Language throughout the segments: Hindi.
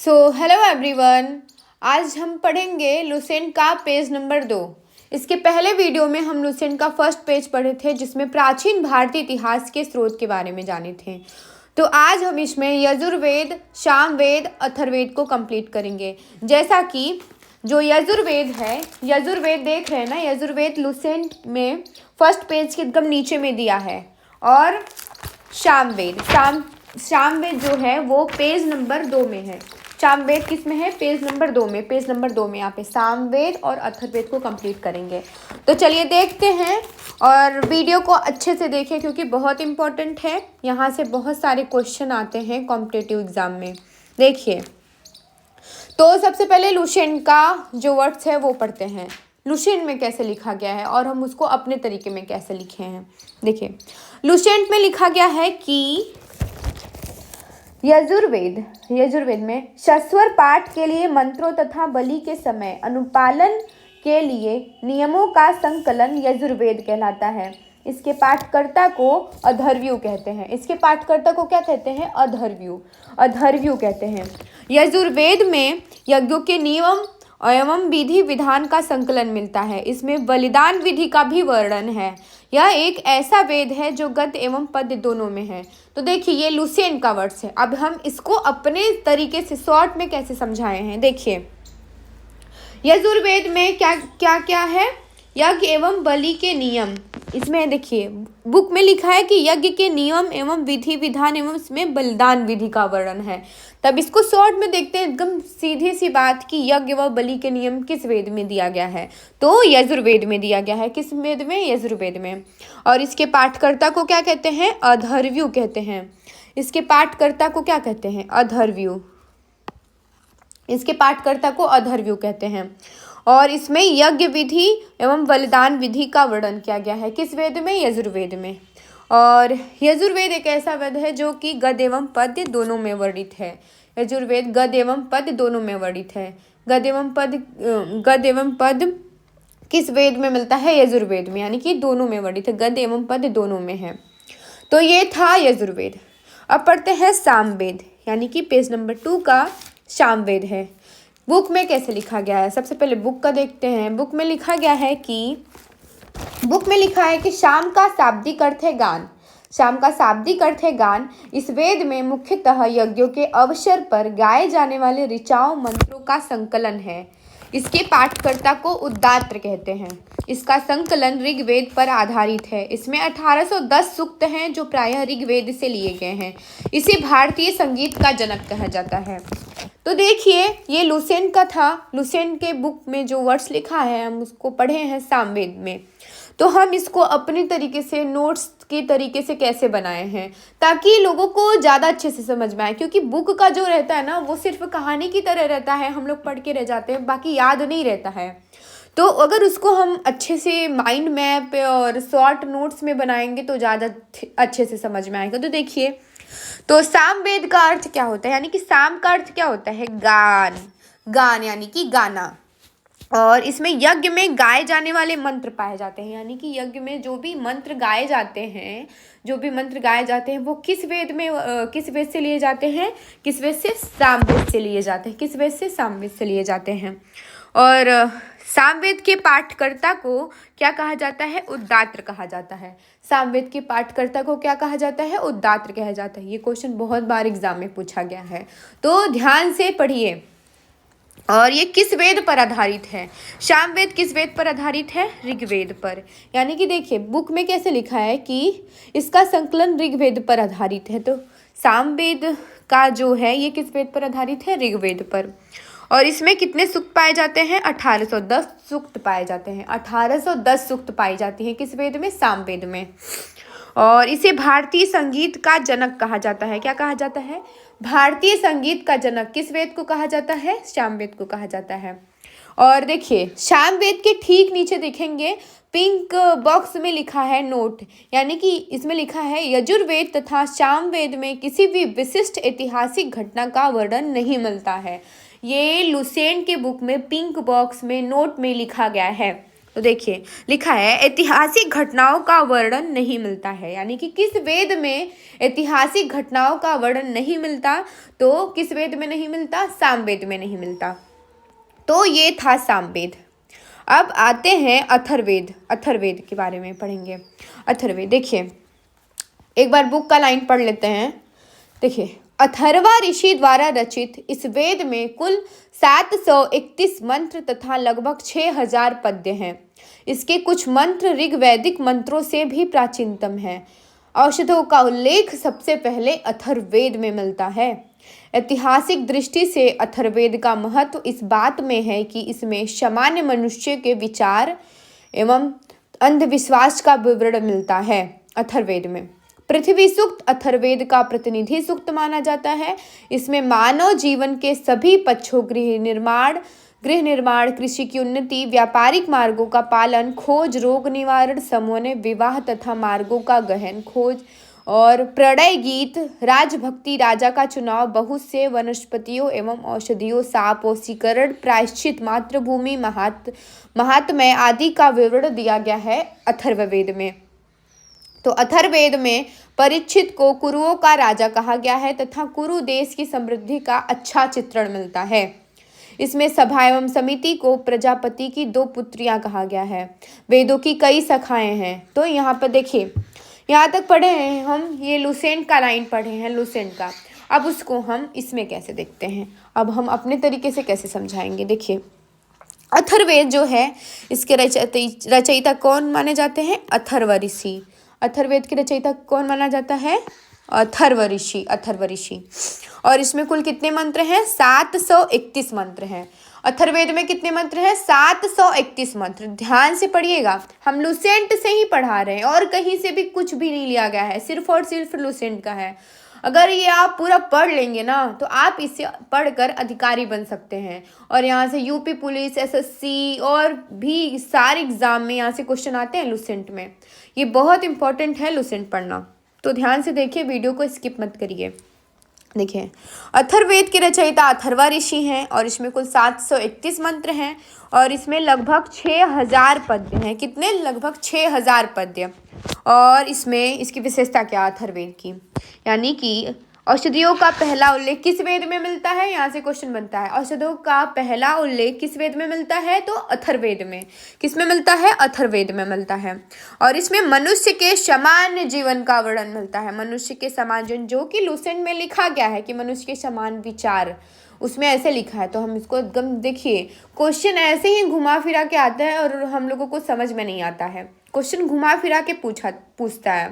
Hello everyone. आज हम पढ़ेंगे लुसेंट का पेज नंबर 2। इसके पहले वीडियो में हम लुसेंट का फर्स्ट पेज पढ़े थे, जिसमें प्राचीन भारतीय इतिहास के स्रोत के बारे में जाने थे। तो आज हम इसमें यजुर्वेद, सामवेद, अथर्ववेद को कंप्लीट करेंगे। जैसा कि जो यजुर्वेद है, यजुर्वेद देख रहे हैं ना, यजुर्वेद लुसेंट में फर्स्ट पेज के एकदम नीचे में दिया है। और सामवेद जो है वो पेज नंबर 2 में है। सामवेद किस में है? पेज नंबर 2 में। पेज नंबर 2 में यहाँ पे सामवेद और अथर्ववेद को कंप्लीट करेंगे। तो चलिए देखते हैं, और वीडियो को अच्छे से देखें क्योंकि बहुत इंपॉर्टेंट है। यहाँ से बहुत सारे क्वेश्चन आते हैं कॉम्पिटिटिव एग्जाम में। देखिए, तो सबसे पहले लुसेंट का जो वर्ड्स है वो पढ़ते हैं। लुसेंट में कैसे लिखा गया है और हम उसको अपने तरीके में कैसे लिखे हैं। देखिए, लुसेंट में लिखा गया है कि यजुर्वेद में शस्वर पाठ के लिए मंत्रों तथा बलि के समय अनुपालन के लिए नियमों का संकलन यजुर्वेद कहलाता है। इसके पाठकर्ता को अथर्वयु कहते हैं। इसके पाठकर्ता को क्या कहते हैं? अथर्वयु कहते हैं। यजुर्वेद में यज्ञों के नियम एवं विधि विधान का संकलन मिलता है। इसमें बलिदान विधि का भी वर्णन है। यह एक ऐसा वेद है जो गद्य एवं पद्य दोनों में है। तो देखिए, ये लुसेंट का वर्ड्स है। अब हम इसको अपने तरीके से शॉर्ट में कैसे समझाए हैं। देखिए, यजुर्वेद में क्या क्या है? यज्ञ एवं बलि के नियम। इसमें देखिए, बुक में लिखा है कि यज्ञ के नियम एवं विधि विधान एवं इसमें बलिदान विधि का वर्णन है। तब इसको शॉर्ट में देखते हैं, एकदम सीधी सी बात कि यज्ञ व बलि के नियम किस वेद में दिया गया है? तो यजुर्वेद में दिया गया है। किस वेद में? यजुर्वेद में। और इसके पाठकर्ता को क्या कहते हैं? अथर्वयु कहते हैं। इसके पाठकर्ता को क्या कहते हैं? अथर्वयु। इसके पाठकर्ता को अथर्वयु कहते हैं। और इसमें यज्ञ विधि एवं बलिदान विधि का वर्णन किया गया है। किस वेद में? यजुर्वेद में। और यजुर्वेद एक ऐसा वेद है जो कि गद्य एवं पद्य दोनों में वर्णित है। यजुर्वेद गद्य एवं पद्य दोनों में वर्णित है। गद्य एवं पद किस वेद में मिलता है? यजुर्वेद में, यानी कि दोनों में वर्णित है। गद्य एवं पद्य दोनों में है। तो ये था यजुर्वेद। अब पढ़ते हैं सामवेद, यानी कि पेज नंबर 2 का सामवेद है। बुक में कैसे लिखा गया है? सबसे पहले बुक का देखते हैं। बुक में लिखा है कि शाम का शाब्दिक अर्थ है गान। शाम का शाब्दिक अर्थ है गान। इस वेद में मुख्यतः यज्ञों के अवसर पर गाए जाने वाले ऋचाओं मंत्रों का संकलन है। इसके पाठकर्ता को उद्दात्र कहते हैं। इसका संकलन ऋग्वेद पर आधारित है। इसमें 1810 सूक्त हैं जो प्रायः ऋग्वेद से लिए गए हैं। इसे भारतीय संगीत का जनक कहा जाता है। तो देखिए, ये लुसेंट का था। लुसेंट के बुक में जो वर्ड्स लिखा है हम उसको पढ़े हैं सामवेद में। तो हम इसको अपने तरीके से नोट्स के तरीके से कैसे बनाए हैं ताकि लोगों को ज़्यादा अच्छे से समझ में आए, क्योंकि बुक का जो रहता है ना वो सिर्फ कहानी की तरह रहता है, हम लोग पढ़ के रह जाते हैं, बाकी याद नहीं रहता है। तो अगर उसको हम अच्छे से माइंड मैप और शॉर्ट नोट्स में बनाएंगे तो ज़्यादा अच्छे से समझ में आएगा। तो देखिए, तो सामवेद का अर्थ क्या होता है, यानी कि साम का अर्थ क्या होता है? गान यानी कि गाना। और इसमें यज्ञ में गाए जाने वाले मंत्र पाए जाते हैं, यानी कि यज्ञ में जो भी मंत्र गाए जाते हैं वो किस वेद से लिए जाते हैं? किस वेद से? सामवेद से लिए जाते हैं। किस वेद से? सामवेद से लिए जाते हैं। और सामवेद के पाठकर्ता को क्या कहा जाता है? उद्दात्र कहा जाता है। सामवेद के पाठकर्ता को क्या कहा जाता है? उद्दात्र कहा जाता है। ये क्वेश्चन बहुत बार एग्जाम में पूछा गया है, तो ध्यान से पढ़िए। और ये किस वेद पर आधारित है? सामवेद किस वेद पर आधारित है? ऋग्वेद पर। यानी कि देखिए, बुक में कैसे लिखा है कि इसका संकलन ऋग्वेद पर आधारित है। तो सामवेद का जो है ये किस वेद पर आधारित है? ऋग्वेद पर। और इसमें कितने सूक्त पाए जाते हैं? 1810 सूक्त पाए जाते हैं। 1810 सूक्त पाई जाती हैं। किस वेद में? सामवेद में। और इसे भारतीय संगीत का जनक कहा जाता है। क्या कहा जाता है? भारतीय संगीत का जनक किस वेद को कहा जाता है? सामवेद को कहा जाता है। और देखिए, सामवेद के ठीक नीचे देखेंगे पिंक बॉक्स में लिखा है नोट, यानी कि इसमें लिखा है यजुर्वेद तथा सामवेद में किसी भी विशिष्ट ऐतिहासिक घटना का वर्णन नहीं मिलता है। ये लुसेंट के बुक में पिंक बॉक्स में नोट में लिखा गया है। तो देखिए लिखा है ऐतिहासिक घटनाओं का वर्णन नहीं मिलता है, यानी कि किस वेद में ऐतिहासिक घटनाओं का वर्णन नहीं मिलता, तो किस वेद में नहीं मिलता, सामवेद में नहीं मिलता। तो ये था सामवेद। अब आते हैं अथर्ववेद। अथर्ववेद के बारे में पढ़ेंगे। अथर्ववेद देखिए एक बार बुक का लाइन पढ़ लेते हैं। देखिए अथर्वा ऋषि द्वारा रचित इस वेद में कुल 731 मंत्र तथा लगभग 6000 पद्य हैं। इसके कुछ मंत्र ऋग्वैदिक मंत्रों से भी प्राचीनतम हैं। औषधों का उल्लेख सबसे पहले अथर्ववेद में मिलता है। ऐतिहासिक दृष्टि से अथर्ववेद का महत्व इस बात में है कि इसमें सामान्य मनुष्य के विचार एवं अंधविश्वास का विवरण मिलता है। अथर्ववेद में पृथ्वी सूक्त अथर्ववेद का प्रतिनिधि सूक्त माना जाता है। इसमें मानव जीवन के सभी पक्षों गृह निर्माण, कृषि की उन्नति, व्यापारिक मार्गों का पालन, खोज, रोग निवारण, समन्वय, विवाह तथा मार्गों का गहन खोज और प्रणय गीत, राजभक्ति, राजा का चुनाव, बहुत से वनस्पतियों एवं औषधियों, साप, वशीकरण, प्रायश्चित, मातृभूमि, महात्म्य आदि का विवरण दिया गया है अथर्ववेद में। तो अथर्ववेद में परीक्षित को कुरुओं का राजा कहा गया है तथा कुरु देश की समृद्धि का अच्छा चित्रण मिलता है। इसमें सभा एवं समिति को प्रजापति की 2 पुत्रियां कहा गया है। वेदों की कई शाखाएं हैं। तो यहाँ पर देखिए यहाँ तक पढ़े हैं हम, ये लुसेंट का लाइन पढ़े हैं, लुसेंट का। अब उसको हम इसमें कैसे देखते हैं, अब हम अपने तरीके से कैसे समझाएंगे। देखिए अथर्ववेद जो है इसके रचयिता कौन माने जाते हैं, अथर्व ऋषि। अथर्ववेद के रचयिता कौन माना जाता है, अथर्व ऋषि। और इसमें कुल कितने मंत्र हैं, 731 मंत्र हैं। अथर्ववेद में कितने मंत्र हैं, 731 मंत्र। ध्यान से पढ़िएगा, हम लुसेंट से ही पढ़ा रहे हैं और कहीं से भी कुछ भी नहीं लिया गया है, सिर्फ और सिर्फ लुसेंट का है। अगर ये आप पूरा पढ़ लेंगे ना तो आप इससे पढ़कर अधिकारी बन सकते हैं और यहाँ से यूपी पुलिस, एसएससी और भी सारे एग्जाम में यहाँ से क्वेश्चन आते हैं लुसेंट में। ये बहुत इंपॉर्टेंट है लुसेंट पढ़ना, तो ध्यान से देखिए, वीडियो को स्किप मत करिए। देखिए अथर्ववेद के रचयिता अथर्वा ऋषि हैं और इसमें कुल 731 मंत्र हैं और इसमें लगभग 6000 पद्य हैं। कितने, लगभग 6000 पद्य। और इसमें इसकी विशेषता क्या अथर्ववेद की, यानी कि औषधियों का पहला उल्लेख किस वेद में मिलता है, यहाँ से क्वेश्चन बनता है। औषधियों का पहला उल्लेख किस वेद में मिलता है, तो अथर्ववेद में। किस में मिलता है, अथर्ववेद में मिलता है। और इसमें मनुष्य के सामान्य जीवन का वर्णन मिलता है। मनुष्य के समान जीवन, जो कि लुसेंट में लिखा गया है कि मनुष्य के समान विचार, उसमें ऐसे लिखा है। तो हम इसको एकदम देखिए, क्वेश्चन ऐसे ही घुमा फिरा के आता है और हम लोगों को समझ में नहीं आता है। क्वेश्चन घुमा फिरा के पूछता है,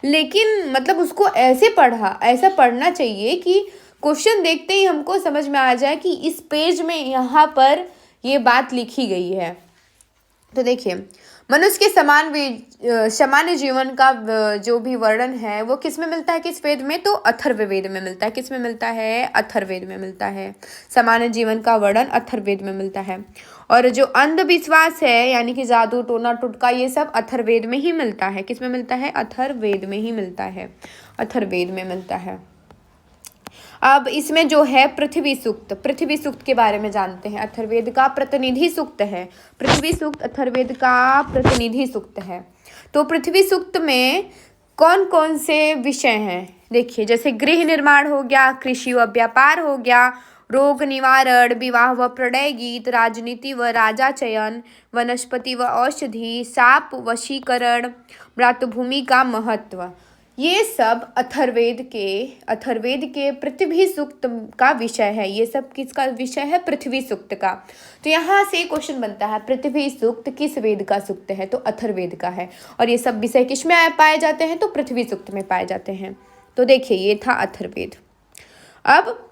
लेकिन मतलब उसको ऐसा पढ़ना चाहिए कि क्वेश्चन देखते ही हमको समझ में आ जाए कि इस पेज में यहाँ पर ये बात लिखी गई है। तो देखिए मनुष्य के सामान्य जीवन का जो भी वर्णन है वो किस में मिलता है, किस वेद में, तो अथर्ववेद में मिलता है। किस में मिलता है, अथर्ववेद में मिलता है। सामान्य जीवन का वर्णन अथर्ववेद में मिलता है। और जो अंधविश्वास है यानी कि जादू, टोना टुटका, ये सब अथर्ववेद में ही मिलता है। किस में मिलता है, अथर्ववेद में ही मिलता है। अथर्ववेद में मिलता है। अब इसमें जो है पृथ्वी सूक्त के बारे में जानते हैं। अथर्ववेद का प्रतिनिधि सूक्त है। पृथ्वी सूक्त अथर्ववेद का प्रतिनिधि सूक्त है। तो पृथ्वी सूक्त में कौन कौन से विषय हैं, देखिए जैसे गृह निर्माण हो गया, कृषि व व्यापार हो गया, रोग निवारण, विवाह व प्रणय गीत, राजनीति व राजा चयन, वनस्पति व औषधि, साप वशीकरण, मातृभूमि का महत्व, ये सब अथर्ववेद के पृथ्वी सूक्त का विषय है। ये सब किसका विषय है, पृथ्वी सूक्त का। तो यहाँ से क्वेश्चन बनता है, पृथ्वी सूक्त किस वेद का सूक्त है, तो अथर्ववेद का है। और ये सब विषय किस में पाए जाते हैं, तो पृथ्वी सूक्त में पाए जाते हैं। तो देखिए ये था अथर्ववेद। अब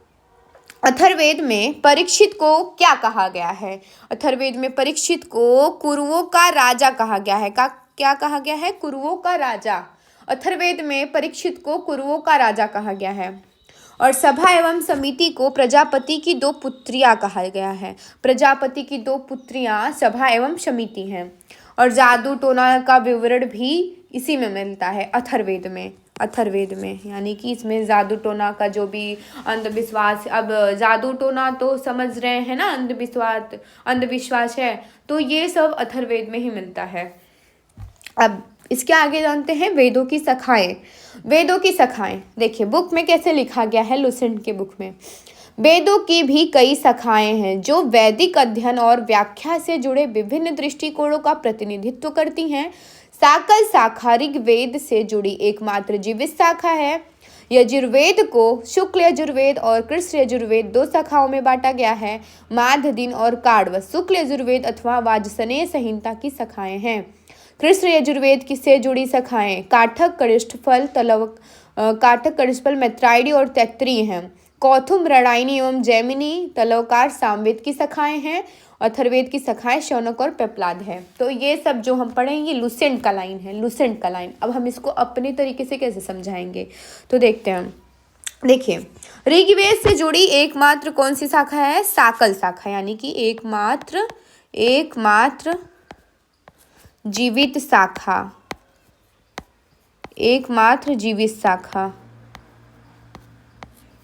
अथर्ववेद में परीक्षित को क्या कहा गया है, अथर्ववेद में परीक्षित को कुरुओं का राजा कहा गया है। क्या कहा गया है, कुरुओं का राजा। अथर्ववेद में परीक्षित को कुरुओं का राजा कहा गया है। और सभा एवं समिति को प्रजापति की 2 पुत्रियां कहा गया है। प्रजापति की 2 पुत्रियां सभा एवं समिति हैं। और जादू टोना का विवरण भी इसी में मिलता है, अथर्ववेद में। अथर्ववेद में, यानी कि इसमें जादू टोना का जो भी अंधविश्वास, अब जादू टोना तो समझ रहे हैं ना, अंधविश्वास है, तो ये सब अथर्ववेद में ही मिलता है। अब इसके आगे जानते हैं वेदों की शाखाएं। वेदों की शाखाएं देखिए बुक में कैसे लिखा गया है, लुसेंट के बुक में। वेदों की भी कई शाखाएं हैं जो वैदिक अध्ययन और व्याख्या से जुड़े विभिन्न दृष्टिकोणों का प्रतिनिधित्व करती हैं। साकल शाखा ऋग्वेद से जुड़ी एकमात्र जीवित शाखा है। यजुर्वेद को शुक्ल यजुर्वेद और कृष्ण यजुर्वेद दो शाखाओं में बांटा गया है। माध्य दिन और काढ़व शुक्ल यजुर्वेद अथवा वाजसनेय संहिता की शाखाएं हैं। कृष्ण यजुर्वेद की से जुड़ी शाखाएं काठक, कनिष्ठफल, तलवक, काठक, कनिष्ठफल, मैत्रायणी और तैत्तिरीय हैं। कौथुम, मृणालिनी एवं जैमिनी, तलवकार, सामवेद की शाखाएं हैं। अथर्ववेद की शाखाएं शौनक और पेपलाद है। तो ये सब जो हम पढ़ेंगे लुसेंट का लाइन है, लुसेंट का लाइन। अब हम इसको अपने तरीके से कैसे समझाएंगे तो देखते हैं। देखिए ऋग्वेद से जुड़ी एकमात्र कौन सी शाखा है, साकल शाखा, यानी कि एकमात्र जीवित शाखा, एकमात्र जीवित शाखा।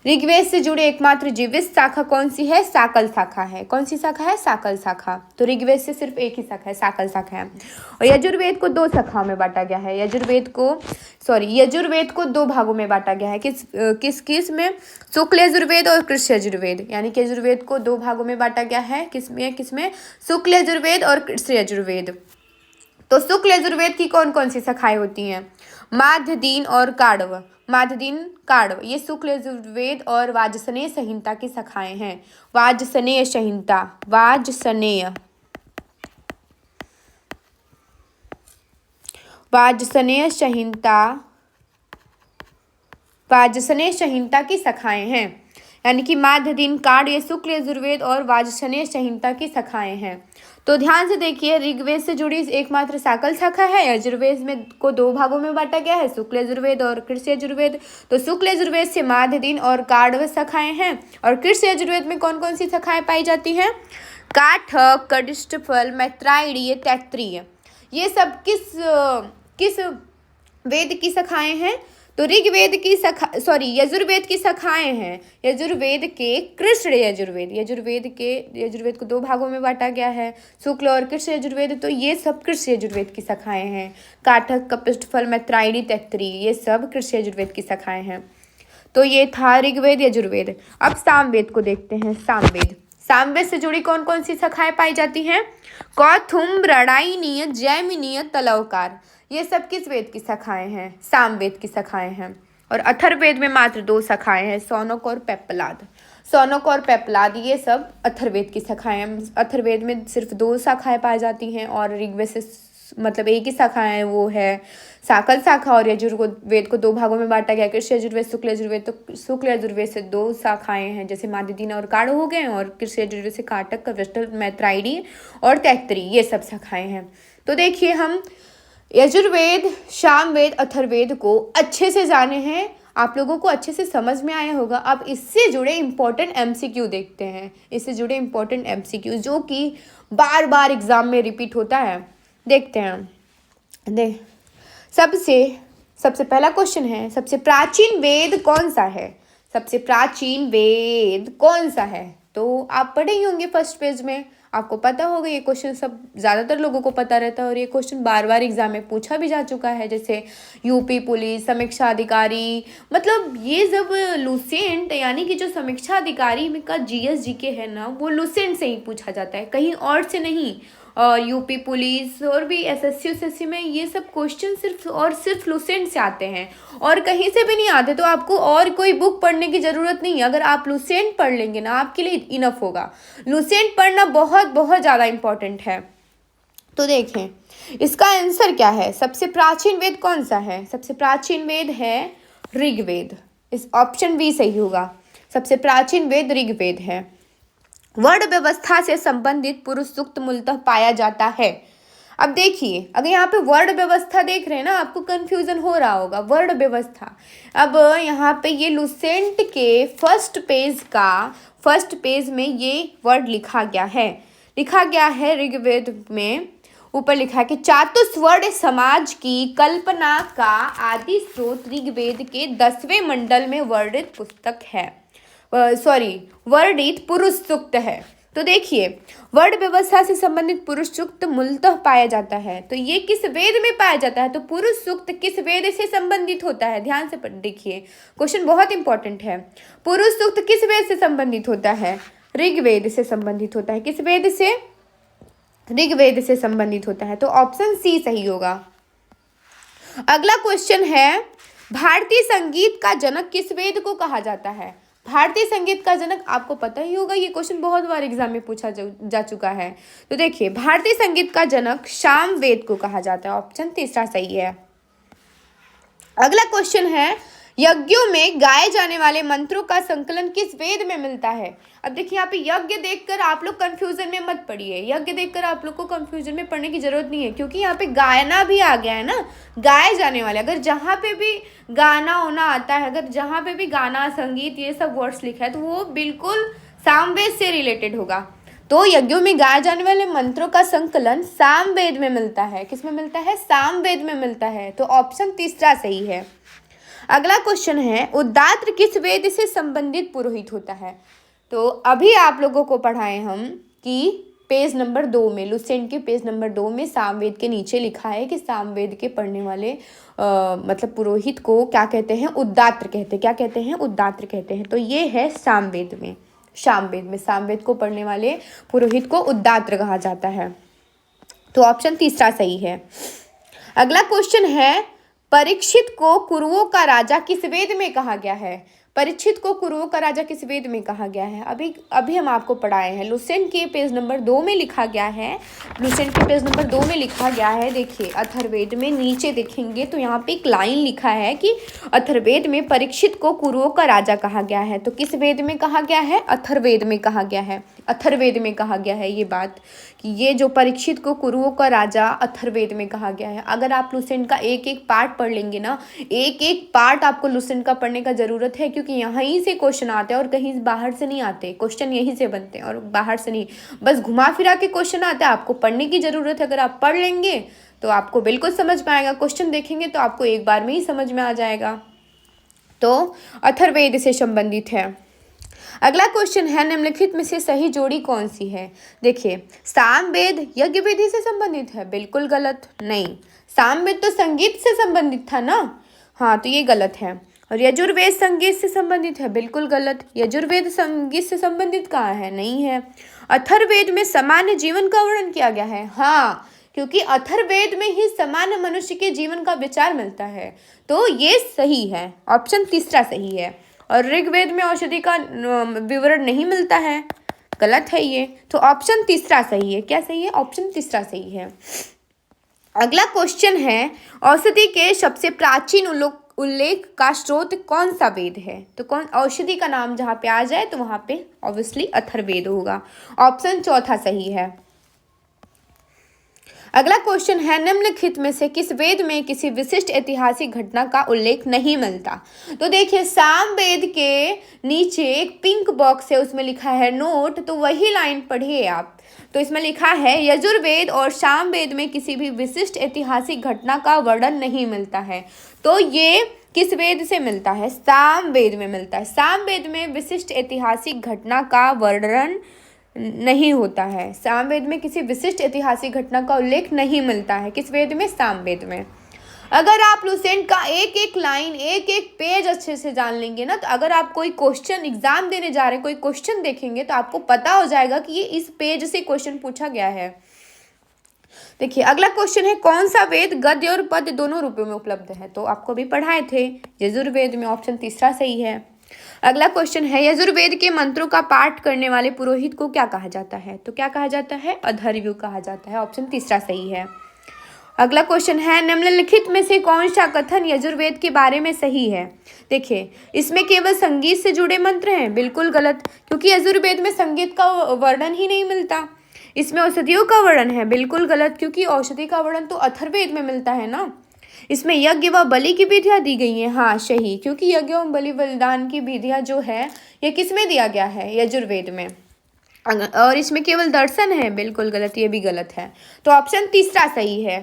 ऋग्वेद से जुड़ी एकमात्र जीवित शाखा कौन सी है, साकल शाखा है। कौन सी शाखा है, साकल शाखा। तो ऋग्वेद से सिर्फ एक ही शाखा है, साकल शाखा है। और यजुर्वेद को दो शाखाओं में बांटा गया है। यजुर्वेद को दो भागों में बांटा गया है। किस में, शुक्ल यजुर्वेद और कृष्ण यजुर्वेद, यानी कि यजुर्वेद को दो भागों में बांटा गया है। किसमें शुक्ल यजुर्वेद और कृष्ण यजुर्वेद। तो शुक्ल यजुर्वेद की कौन कौन सी शाखाएं होती हैं, माध्य दिन और काढ़व। माध्य दिन, काढ़व ये शुक्ल यजुर्वेद और वाजसनेय संहिता की शाखाएं हैं। वाजसनेय संहिता, वाजसनेय संहिता की शाखाएं हैं, यानी कि माध्य दिन, काढ़ ये शुक्ल यजुर्वेद और वाजसनेय संहिता की शाखाएं हैं। तो ध्यान से देखिए ऋग्वेद से जुड़ी एकमात्र साकल शाखा है। यजुर्वेद में को दो भागों में बांटा गया है, शुक्ल यजुर्वेद और कृष्ण यजुर्वेद। तो शुक्ल यजुर्वेद से माध्य दिन और काढ़व शाखाएं हैं। और कृष्ण यजुर्वेद में कौन कौन सी शाखाएं पाई जाती हैं, काठक, कनिष्ठफल, मैत्रायणी, तैत्तिरीय। ये सब किस वेद की शाखाएं हैं, तो ऋग्वेद की यजुर्वेद की शाखाएं हैं। यजुर्वेद के कृष्ण यजुर्वेद, यजुर्वेद को दो भागों में बांटा गया है, शुक्ल और कृष्ण यजुर्वेद। तो ये सब कृष्ण यजुर्वेद की शाखाएं हैं। काठक, कपिष्ठफल, मैत्रायणी, तैत्तिरीय ये सब कृष्ण यजुर्वेद की शाखाएं हैं। तो ये था ऋग्वेद, यजुर्वेद। अब सामवेद को देखते हैं। सामवेद से जुड़ी कौन कौन सी शाखाएं पाई जाती हैं, कौथुम, मृणालिनी, जैमिनी, तलवकार। ये सब किस वेद की शाखाएं हैं, सामवेद की शाखाएं हैं। और अथर्ववेद में मात्र दो शाखाएं हैं, शौनक और पेपलाद ये सब अथर्ववेद की शाखाएं हैं। अथर्ववेद में सिर्फ दो शाखाएं पाई जाती हैं और ऋग्वेद से मतलब एक ही शाखा है, वो है साकल शाखा। और यजुर्वेद को दो भागों में बांटा गया, कृष्ण यजुर्वेद, शुक्ल यजुर्वेद। तो शुक्ल यजुर्वेद से दो शाखाएं हैं, जैसे माध्य दिन और काढ़ हो गए, और कृष्ण यजुर्वेद से काटक, कपिष्ठफल, मैत्रायणी और तैत्तिरीय ये सब शाखाएं हैं। तो देखिए हम यजुर्वेद, सामवेद, अथर्ववेद को अच्छे से जाने हैं, आप लोगों को अच्छे से समझ में आया होगा। अब इससे जुड़े इम्पोर्टेंट MCQ देखते हैं। इससे जुड़े इम्पोर्टेंट MCQ जो कि बार बार एग्जाम में रिपीट होता है, देखते हैं। सबसे पहला क्वेश्चन है, सबसे प्राचीन वेद कौन सा है, सबसे प्राचीन वेद कौन सा है। तो आप पढ़े ही होंगे फर्स्ट पेज में, आपको पता होगा। ये क्वेश्चन सब ज़्यादातर लोगों को पता रहता है और ये क्वेश्चन बार बार एग्जाम में पूछा भी जा चुका है, जैसे यूपी पुलिस, समीक्षा अधिकारी। मतलब ये जब लुसेंट यानी कि जो समीक्षा अधिकारी का GS GK है ना, वो लुसेंट से ही पूछा जाता है, कहीं और से नहीं। और यूपी पुलिस और भी SSC USSC में ये सब क्वेश्चन सिर्फ लुसेंट से आते हैं और कहीं से भी नहीं आते। तो आपको और कोई बुक पढ़ने की ज़रूरत नहीं है, अगर आप लुसेंट पढ़ लेंगे ना आपके लिए इनफ होगा। लुसेंट पढ़ना बहुत बहुत ज़्यादा इम्पॉर्टेंट है। तो देखें इसका आंसर क्या है, सबसे प्राचीन वेद कौन सा है, सबसे प्राचीन वेद है ऋग्वेद। इस ऑप्शन बी सही होगा, सबसे प्राचीन वेद ऋग्वेद है। वर्ण व्यवस्था से संबंधित पुरुष सूक्त मूलतः पाया जाता है। अब देखिए अगर यहाँ पे वर्ण व्यवस्था देख रहे हैं ना, आपको कंफ्यूजन हो रहा होगा। वर्ण व्यवस्था, अब यहाँ पे ये लुसेंट के फर्स्ट पेज में ये वर्ड लिखा गया है ऋग्वेद में ऊपर लिखा है कि चातुस्वर्ण समाज की कल्पना का आदि स्रोत ऋग्वेद के 10वें मंडल में वर्णित पुस्तक है, वर्णित पुरुष सूक्त है। तो देखिए, वर्ण व्यवस्था से संबंधित पुरुष सूक्त मूलतः पाया जाता है, तो ये किस वेद में पाया जाता है? तो पुरुष सूक्त किस वेद से संबंधित होता है? ध्यान से देखिए, क्वेश्चन बहुत इंपॉर्टेंट है। पुरुष सूक्त किस वेद से संबंधित होता है? ऋग्वेद से संबंधित होता है। किस वेद से? ऋग्वेद से संबंधित होता है, तो ऑप्शन सी सही होगा। अगला क्वेश्चन है, भारतीय संगीत का जनक किस वेद को कहा जाता है? भारतीय संगीत का जनक आपको पता ही होगा, ये क्वेश्चन बहुत बार एग्जाम में पूछा जा चुका है। तो देखिए, भारतीय संगीत का जनक सामवेद को कहा जाता है, ऑप्शन तीसरा सही है। अगला क्वेश्चन है, यज्ञों में गाए जाने वाले मंत्रों का संकलन किस वेद में मिलता है? अब देखिए, यहाँ पे यज्ञ देखकर आप लोग कंफ्यूजन में मत पड़िए। यज्ञ देखकर आप लोग को कंफ्यूजन में पड़ने की जरूरत नहीं है, क्योंकि यहाँ पे गायना भी आ गया है ना, गाए जाने वाले। अगर जहाँ पे भी गाना होना आता है, अगर जहाँ पे भी गाना, संगीत, ये सब वर्ड्स लिखा है, तो वो बिल्कुल सामवेद से रिलेटेड होगा। तो यज्ञों में गाए जाने वाले मंत्रों का संकलन सामवेद में मिलता है। किस में मिलता है? सामवेद में मिलता है, तो ऑप्शन तीसरा सही है। अगला क्वेश्चन है, उद्दात्र किस वेद से संबंधित पुरोहित होता है? तो अभी आप लोगों को पढ़ाए हम कि पेज नंबर 2 में, लुसेंट के पेज नंबर 2 में सामवेद के नीचे लिखा है कि सामवेद के पढ़ने वाले मतलब पुरोहित को क्या कहते हैं? उद्दात्र कहते हैं। क्या कहते हैं? उद्दात्र कहते हैं। तो ये है सामवेद में, सामवेद को पढ़ने वाले पुरोहित को उद्दात्र कहा जाता है, तो ऑप्शन तीसरा सही है। अगला क्वेश्चन है, परीक्षित को कुरुओं का राजा किस वेद में कहा गया है? परीक्षित को कुरुओं का राजा किस वेद में कहा गया है? अभी हम आपको पढ़ाए हैं, लुसेंट के पेज नंबर 2 में लिखा गया है। लुसेंट के पेज नंबर 2 में लिखा गया है। देखिए, अथर्ववेद में नीचे देखेंगे तो यहाँ पे एक लाइन लिखा है कि अथर्ववेद में परीक्षित को कुरुओं का राजा कहा गया है। तो किस वेद में कहा गया है? अथर्ववेद में कहा गया है। अथर्ववेद में कहा गया है ये बात, कि ये जो परीक्षित को कुरुओं का राजा अथर्ववेद में कहा गया है। अगर आप लुसेंट का एक एक पार्ट पढ़ लेंगे ना, एक एक पार्ट आपको लुसेंट का पढ़ने का जरूरत है, क्योंकि यहीं से क्वेश्चन आते हैं और कहीं बाहर से नहीं आते। क्वेश्चन यहीं से बनते हैं और बाहर से नहीं, बस घुमा फिरा के क्वेश्चन आते हैं। आपको पढ़ने की जरूरत है। अगर आप पढ़ लेंगे तो आपको बिल्कुल समझ में आएगा। क्वेश्चन देखेंगे तो आपको एक बार में ही समझ में आ जाएगा। तो अथर्ववेद से संबंधित है। अगला क्वेश्चन है, निम्नलिखित में से सही जोड़ी कौन सी है? देखिए, सामवेद यज्ञ विधि से संबंधित है, बिल्कुल गलत। नहीं, सामवेद तो संगीत से संबंधित था ना, हाँ, तो ये गलत है। और यजुर्वेद संगीत से संबंधित है, बिल्कुल गलत। यजुर्वेद संगीत से संबंधित कहाँ है? नहीं है। अथर्ववेद में सामान्य जीवन का वर्णन किया गया है, हाँ, क्योंकि अथर्ववेद में ही सामान्य मनुष्य के जीवन का विचार मिलता है, तो ये सही है, ऑप्शन तीसरा सही है। और ऋग्वेद में औषधि का विवरण नहीं मिलता है, गलत है ये, तो ऑप्शन तीसरा सही है। क्या सही है? ऑप्शन तीसरा सही है। अगला क्वेश्चन है, औषधि के सबसे प्राचीन उल्लेख का स्रोत कौन सा वेद है? तो कौन औषधि का नाम जहाँ पे आ जाए तो वहाँ पे ऑब्वियसली अथर्ववेद होगा, ऑप्शन चौथा सही है। अगला क्वेश्चन है, निम्नलिखित में से किस वेद में किसी विशिष्ट ऐतिहासिक घटना का उल्लेख नहीं मिलता? तो देखिए, सामवेद के नीचे एक पिंक बॉक्स है, उसमें लिखा है नोट, तो वही लाइन पढ़िए आप। तो इसमें लिखा है, यजुर्वेद और सामवेद में किसी भी विशिष्ट ऐतिहासिक घटना का वर्णन नहीं मिलता है। तो ये किस वेद से मिलता है? सामवेद में मिलता है। सामवेद में विशिष्ट ऐतिहासिक घटना का वर्णन नहीं होता है। सामवेद में किसी विशिष्ट ऐतिहासिक घटना का उल्लेख नहीं मिलता है। किस वेद में? सामवेद में। अगर आप लुसेंट का एक एक लाइन, एक एक पेज अच्छे से जान लेंगे ना, तो अगर आप कोई क्वेश्चन एग्जाम देने जा रहे हैं, कोई क्वेश्चन देखेंगे तो आपको पता हो जाएगा कि ये इस पेज से क्वेश्चन पूछा गया है। देखिए, अगला क्वेश्चन है, कौन सा वेद गद्य और पद्य दोनों रूपों में उपलब्ध है? तो आपको भी पढ़ाए थे, यजुर्वेद में, ऑप्शन तीसरा सही है। अगला क्वेश्चन है, यजुर्वेद के मंत्रों का पाठ करने वाले पुरोहित को क्या कहा जाता है? तो क्या कहा जाता है? अधर्व्यु कहा जाता है, ऑप्शन तीसरा सही है। अगला क्वेश्चन है, निम्नलिखित में से कौन सा कथन यजुर्वेद के बारे में सही है? देखिए, इसमें केवल संगीत से जुड़े मंत्र हैं, बिल्कुल गलत, क्योंकि यजुर्वेद में संगीत का वर्णन ही नहीं मिलता। इसमें औषधियों का वर्णन है, बिल्कुल गलत, क्योंकि औषधि का वर्णन तो अथर्ववेद में मिलता है ना। इसमें यज्ञ व बलि की विधियां दी गई हैं, हाँ सही, क्योंकि यज्ञ एवं बलि बलिदान की विधियां जो है ये किस में दिया गया है? यजुर्वेद में। और इसमें केवल दर्शन है, बिल्कुल गलत, ये भी गलत है। तो ऑप्शन तीसरा सही है।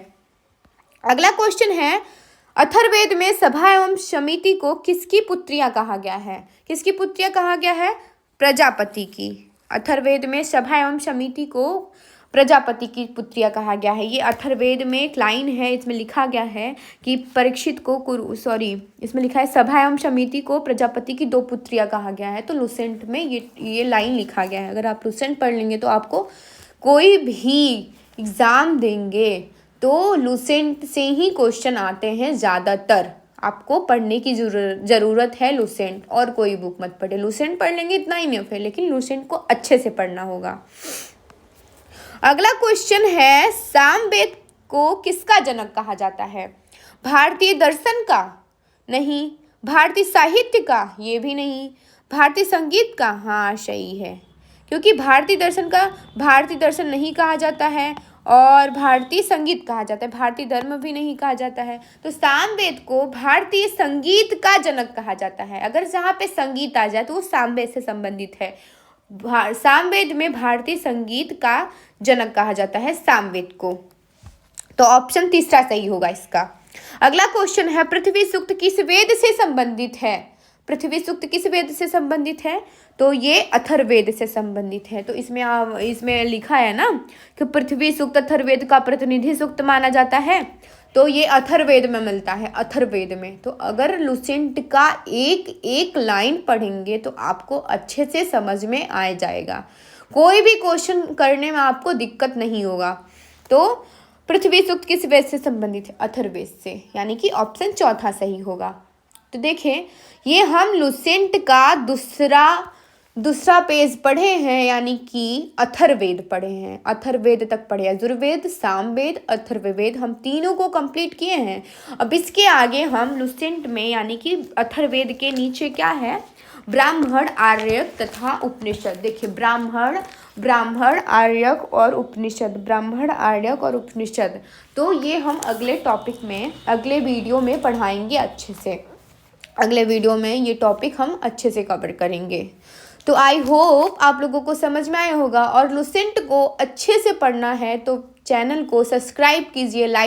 अगला क्वेश्चन है, अथर्ववेद में सभा एवं समिति को किसकी पुत्रियां कहा गया है? किसकी पुत्रियां कहा गया है? प्रजापति की। अथर्ववेद में सभा एवं समिति को प्रजापति की पुत्रियां कहा गया है। ये अथर्ववेद में एक लाइन है, इसमें लिखा गया है कि परीक्षित को इसमें लिखा है सभा एवं समिति को प्रजापति की 2 पुत्रियां कहा गया है। तो लुसेंट में ये लाइन लिखा गया है। अगर आप लुसेंट पढ़ लेंगे तो आपको कोई भी एग्ज़ाम देंगे तो लुसेंट से ही क्वेश्चन आते हैं ज़्यादातर। आपको पढ़ने की ज़रूरत है लुसेंट, और कोई बुक मत पढ़े। लुसेंट पढ़ लेंगे इतना ही नहीं है, लेकिन लुसेंट को अच्छे से पढ़ना होगा। अगला क्वेश्चन है, सामवेद को किसका जनक कहा जाता है? भारतीय दर्शन का? नहीं। भारतीय साहित्य का? ये भी नहीं। भारतीय संगीत का? हाँ सही है, क्योंकि भारतीय दर्शन नहीं कहा जाता है और भारतीय संगीत कहा जाता है, भारतीय धर्म भी नहीं कहा जाता है। तो सामवेद को भारतीय संगीत का जनक कहा जाता है। अगर जहाँ पे संगीत आ जाए तो वो सामवेद से संबंधित है। सामवेद में भारतीय संगीत का जनक कहा जाता है सामवेद को। तो ऑप्शन तीसरा सही होगा इसका। अगला क्वेश्चन है, पृथ्वी सूक्त किस वेद से संबंधित है? पृथ्वी सूक्त किस वेद से संबंधित है? तो ये अथर्ववेद से संबंधित है। तो इसमें लिखा है ना कि पृथ्वी सूक्त अथर्ववेद का प्रतिनिधि सूक्त माना जाता है, तो ये अथर्ववेद में मिलता है, अथर्ववेद में। तो अगर लुसेंट का एक एक लाइन पढ़ेंगे तो आपको अच्छे से समझ में आ जाएगा, कोई भी क्वेश्चन करने में आपको दिक्कत नहीं होगा। तो पृथ्वी सूक्त किस वेद से संबंधित है? अथर्ववेद से, यानी कि ऑप्शन चौथा सही होगा। तो देखें, ये हम लुसेंट का दूसरा पेज पढ़े हैं, यानी कि अथर्ववेद पढ़े हैं, अथर्ववेद तक पढ़े, यजुर्वेद, सामवेद, अथर्ववेद, हम तीनों को कंप्लीट किए हैं। अब इसके आगे हम लुसेंट में, यानी कि अथर्ववेद के नीचे क्या है? ब्राह्मण, आर्यक तथा उपनिषद। देखिए, ब्राह्मण, आर्यक और उपनिषद, ब्राह्मण, आर्यक और उपनिषद। तो ये हम अगले टॉपिक में, अगले वीडियो में पढ़ाएंगे अच्छे से। अगले वीडियो में ये टॉपिक हम अच्छे से कवर करेंगे। तो आई होप आप लोगों को समझ में आया होगा। और लुसेंट को अच्छे से पढ़ना है तो चैनल को सब्सक्राइब कीजिए, लाइक